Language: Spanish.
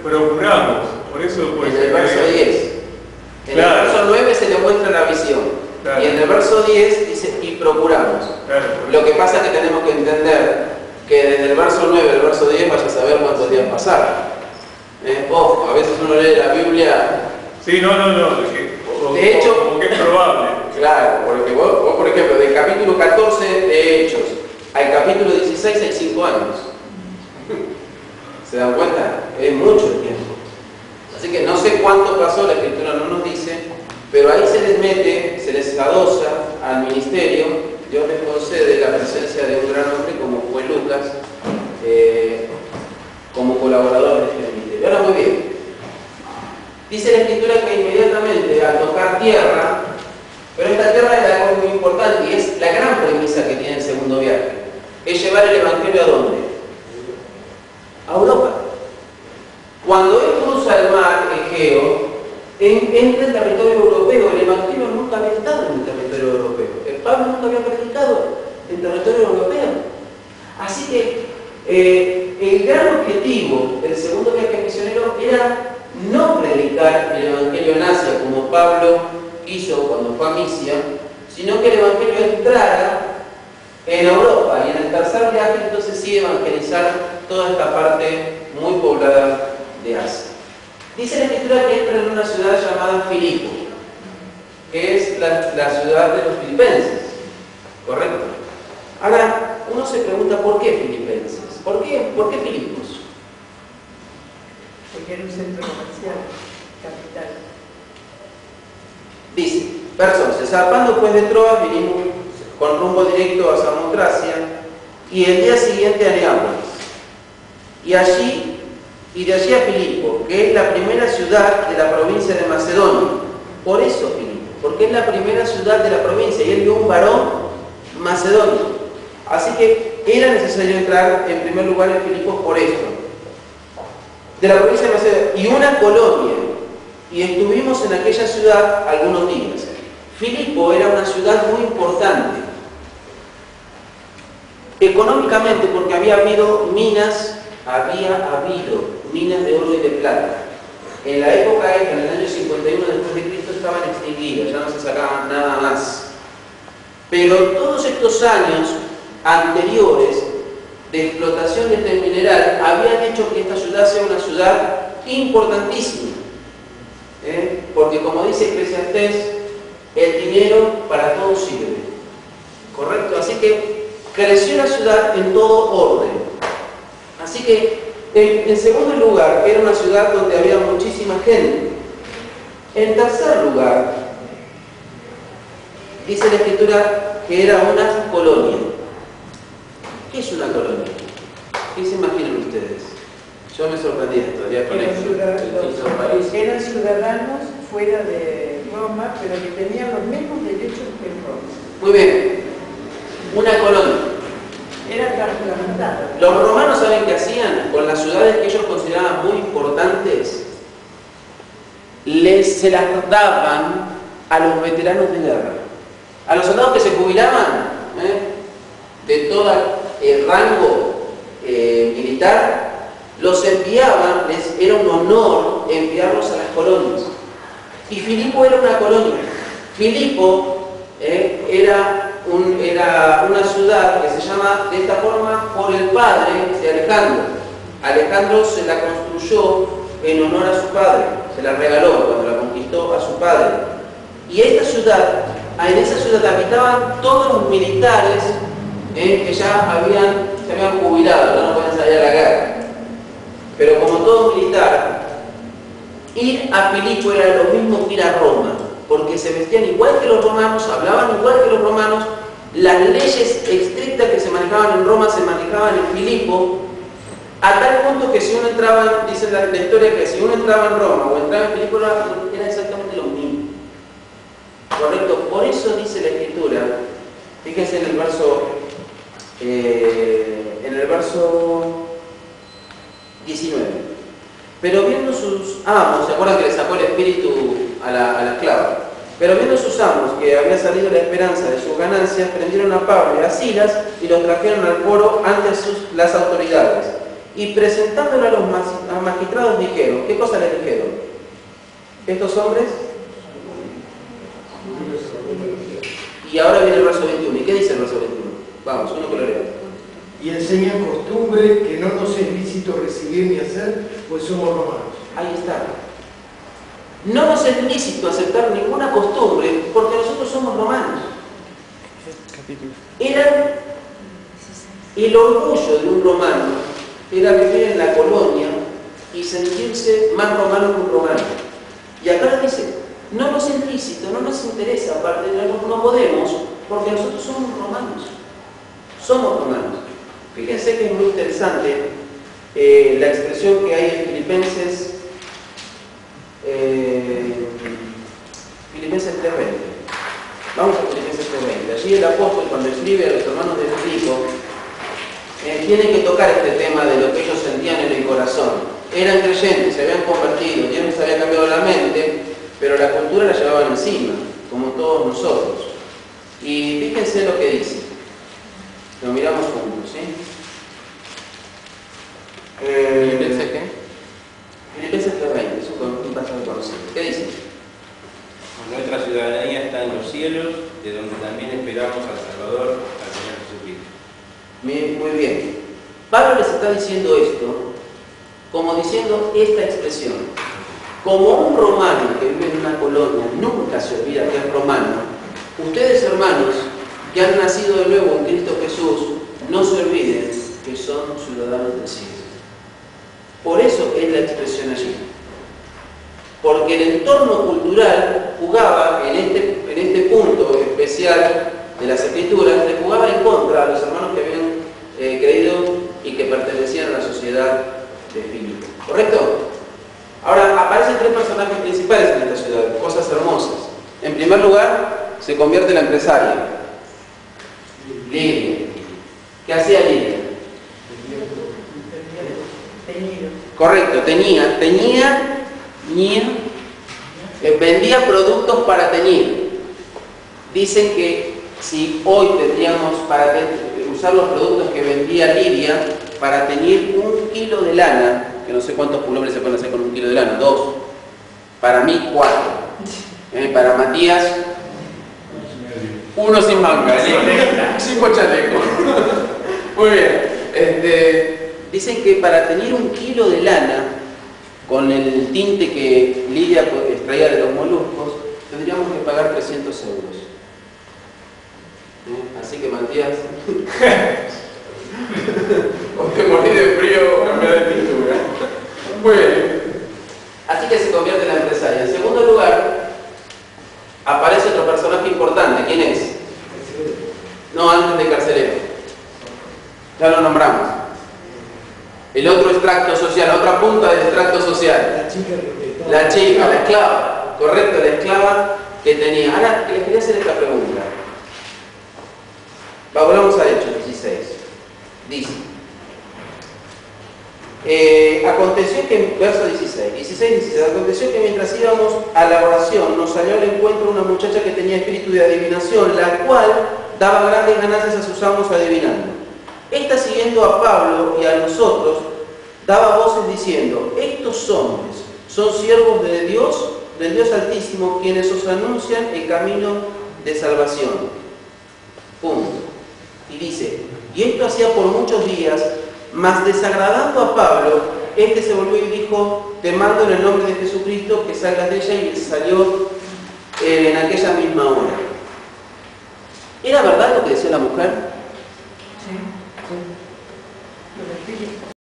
procuramos. Por eso En el verso 10. En claro. el verso 9 se le muestra la visión. Claro. Y en el verso 10 dice, y procuramos. Claro. Lo que pasa es que tenemos que entender que desde el verso 9 al verso 10 vaya a saber cuántos días pasaron. Ojo, a veces uno lee la Biblia. Sí, no. De hecho, como que es probable. Claro, porque vos, por ejemplo, del capítulo 14 de Hechos al capítulo 16 hay 5 años. ¿Se dan cuenta? Es mucho el tiempo. Así que no sé cuánto pasó, la Escritura no nos dice, pero ahí se les mete, se les adosa al ministerio. Dios les concede la presencia de un gran hombre como fue Lucas, como colaborador de este ministerio. Ahora, muy bien. Dice la Escritura que inmediatamente al tocar tierra, pero esta tierra es algo muy importante y es la gran premisa que tiene el segundo viaje, es llevar el Evangelio ¿a dónde? A Europa. Cuando él cruza el mar Egeo, entra en territorio europeo. El Evangelio nunca había estado en el territorio europeo. El Pablo nunca había predicado en territorio europeo. Así que el gran objetivo del segundo viaje misionero era no predicar el Evangelio en Asia como Pablo hizo cuando fue a Misia, sino que el Evangelio entrara en Europa y en el tercer viaje entonces sí evangelizar toda esta parte muy poblada de Asia. Dice la Escritura que entra en una ciudad llamada Filipo, que es la ciudad de los filipenses, ¿correcto? Ahora, uno se pregunta ¿por qué filipenses? ¿Por qué Filipos? Porque era un centro comercial, capital. Dice, verso 11, zarpando pues de Troas, vinimos con rumbo directo a Samotracia y el día siguiente a Neápolis. Y de allí a Filipo, que es la primera ciudad de la provincia de Macedonia. Por eso Filipo, porque es la primera ciudad de la provincia y él vio un varón macedonio. Así que era necesario entrar en primer lugar en Filipos por esto. De la provincia de Macedonia y una colonia. Y estuvimos en aquella ciudad algunos días. Filipo era una ciudad muy importante económicamente porque había habido minas de oro y de plata. En la época esta, en el año 51 después de Cristo, estaban extinguidas, ya no se sacaban nada más. Pero todos estos años anteriores de explotación de este mineral habían hecho que esta ciudad sea una ciudad importantísima. Porque como dice Eclesiastés, el dinero para todo sirve. ¿Correcto? Así que creció la ciudad en todo orden. Así que, en segundo lugar, era una ciudad donde había muchísima gente. En tercer lugar, dice la Escritura que era una colonia. ¿Qué es una colonia? ¿Qué se imaginan ustedes? Yo me sorprendí todavía con esto. Eran ciudadanos fuera de Roma, pero que tenían los mismos derechos que en Roma. Muy bien. Una colonia. Era transplantado. Los romanos, ¿saben qué hacían? Con las ciudades que ellos consideraban muy importantes, se las daban a los veteranos de guerra. A los soldados que se jubilaban de todo el rango militar, los enviaban, era un honor enviarlos a las colonias. Y Filipo era una colonia. Filipo era una ciudad que se llama de esta forma por el padre de Alejandro. Alejandro se la construyó en honor a su padre, se la regaló cuando la conquistó a su padre. Y esta ciudad, en esa ciudad habitaban todos los militares que ya se habían jubilado, ya no podían salir a la guerra. Pero como todo militar, ir a Filipo era lo mismo que ir a Roma, porque se vestían igual que los romanos, hablaban igual que los romanos, las leyes estrictas que se manejaban en Roma se manejaban en Filipo, a tal punto que si uno entraba, dice la historia que si uno entraba en Roma o entraba en Filipo era exactamente lo mismo. ¿Correcto? Por eso dice la Escritura, fíjense en el verso 19. Pero viendo sus amos, ¿se acuerdan que le sacó el espíritu a la esclava? Pero viendo sus amos que había salido la esperanza de sus ganancias, prendieron a Pablo y a Silas y los trajeron al foro ante las autoridades. y presentándolo a los magistrados dijeron, ¿qué cosa les dijeron? Estos hombres. Y ahora viene el verso 21. ¿Y qué dice el verso 21? Vamos, uno que lo lea. Y enseñan costumbre que no nos es lícito recibir ni hacer, pues somos romanos. Ahí está. No nos es lícito aceptar ninguna costumbre porque nosotros somos romanos. Era el orgullo de un romano, era vivir en la colonia y sentirse más romano que un romano. Y acá dice, no nos es lícito, no nos interesa, aparte no podemos, porque nosotros somos romanos. Somos romanos. Fíjense que es muy interesante la expresión que hay en Filipenses 3:20. Vamos a Filipenses 3:20. Allí el apóstol, cuando escribe a los hermanos de Filipo, tiene que tocar este tema de lo que ellos sentían en el corazón. Eran creyentes, se habían convertido, Dios les había cambiado la mente, pero la cultura la llevaban encima, como todos nosotros. Y fíjense lo que dice. Lo miramos juntos, ¿sí? ¿Filipenses qué? Filipenses 3:20, es un pasaje conocido. ¿Qué dice? Nuestra ciudadanía está en los cielos, de donde también esperamos al Salvador, al Señor Jesucristo. Muy bien. Pablo les está diciendo esto, como diciendo esta expresión. Como un romano que vive en una colonia nunca se olvida que es romano, ustedes, hermanos, que han nacido de nuevo en Cristo Jesús, no se olviden que son ciudadanos del cielo. Por eso es la expresión allí. Porque el entorno cultural jugaba en este punto especial de las Escrituras, le jugaba en contra a los hermanos que habían creído y que pertenecían a la sociedad de Filipo. ¿Correcto? Ahora, aparecen tres personajes principales en esta ciudad, cosas hermosas. En primer lugar, se convierte la empresaria, Lidia. ¿Qué hacía Lidia? Correcto, vendía productos para teñir. Dicen que si hoy tendríamos para usar los productos que vendía Lidia para teñir 1 kilo de lana, que no sé cuántos pulobres se pueden hacer con 1 kilo de lana, 2. Para mí, 4. Para Matías, 1 sin manga, 5 chalecos. Muy bien. Dicen que para teñir 1 kilo de lana, con el tinte que Lidia extraía de los moluscos, tendríamos que pagar 300 euros. Así que Matías, o te morí de frío o cambiar de pintura. Bueno, así que se convierte en la empresaria. En segundo lugar, aparece otro personaje importante. ¿Quién es? No, antes de carcelero. Ya lo nombramos. El otro extracto social, la otra punta del extracto social. La chica, la esclava. Correcto, la esclava que tenía. Ahora les quería hacer esta pregunta. Volvamos a Hechos 16. Dice. Aconteció que, verso 16, aconteció que mientras íbamos a la oración nos salió al encuentro una muchacha que tenía espíritu de adivinación, la cual daba grandes ganancias a sus amos adivinando. Esta, siguiendo a Pablo y a nosotros, daba voces diciendo: estos hombres son siervos de Dios, del Dios Altísimo, quienes os anuncian el camino de salvación. Punto. Y dice, y esto hacía por muchos días, mas desagradando a Pablo, este se volvió y dijo: te mando en el nombre de Jesucristo que salgas de ella, y salió en aquella misma hora. ¿Era verdad lo que decía la mujer? Sí.